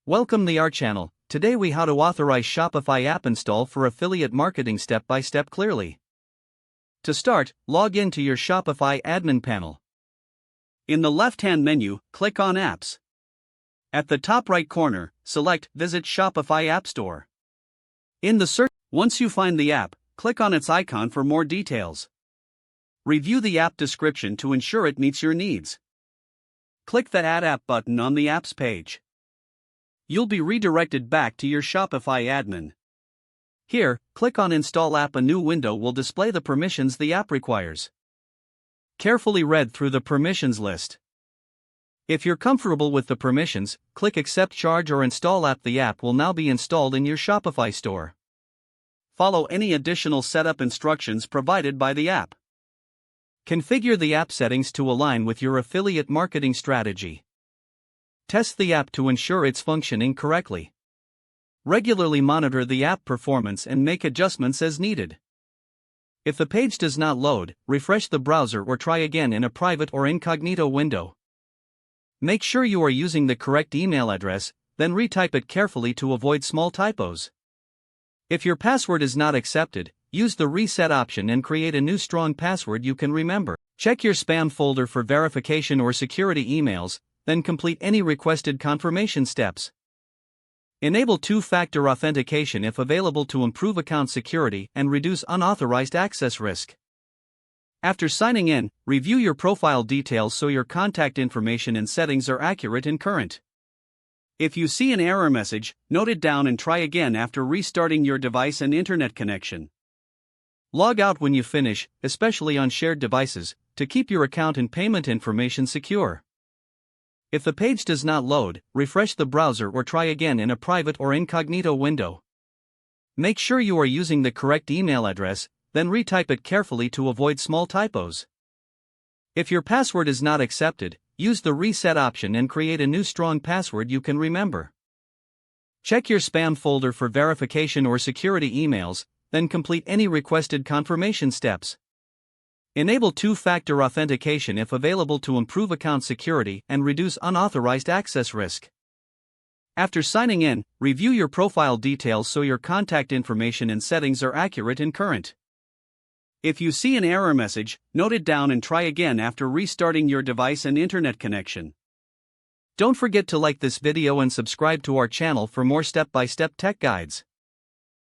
Welcome to our channel. Today we how to authorize Shopify app install for affiliate marketing step by step clearly. To start, log in to your Shopify admin panel. In the left-hand menu, click on Apps. At the top right corner, select Visit Shopify App Store. In the search, once you find the app, click on its icon for more details. Review the app description to ensure it meets your needs. Click the Add App button on the Apps page. You'll be redirected back to your Shopify admin. Here, click on Install App. A new window will display the permissions the app requires. Carefully read through the permissions list. If you're comfortable with the permissions, click Accept Charge or Install App. The app will now be installed in your Shopify store. Follow any additional setup instructions provided by the app. Configure the app settings to align with your affiliate marketing strategy. Test the app to ensure it's functioning correctly. Regularly monitor the app performance and make adjustments as needed. If the page does not load, refresh the browser or try again in a private or incognito window. Make sure you are using the correct email address, then retype it carefully to avoid small typos. If your password is not accepted, use the reset option and create a new strong password you can remember. Check your spam folder for verification or security emails, then complete any requested confirmation steps. Enable two-factor authentication if available to improve account security and reduce unauthorized access risk. After signing in, review your profile details so your contact information and settings are accurate and current. If you see an error message, note it down and try again after restarting your device and internet connection. Log out when you finish, especially on shared devices, to keep your account and payment information secure. If the page does not load, refresh the browser or try again in a private or incognito window. Make sure you are using the correct email address, then retype it carefully to avoid small typos. If your password is not accepted, use the reset option and create a new strong password you can remember. Check your spam folder for verification or security emails, then complete any requested confirmation steps. Enable two-factor authentication if available to improve account security and reduce unauthorized access risk. After signing in, review your profile details so your contact information and settings are accurate and current. If you see an error message, note it down and try again after restarting your device and internet connection. Don't forget to like this video and subscribe to our channel for more step-by-step tech guides.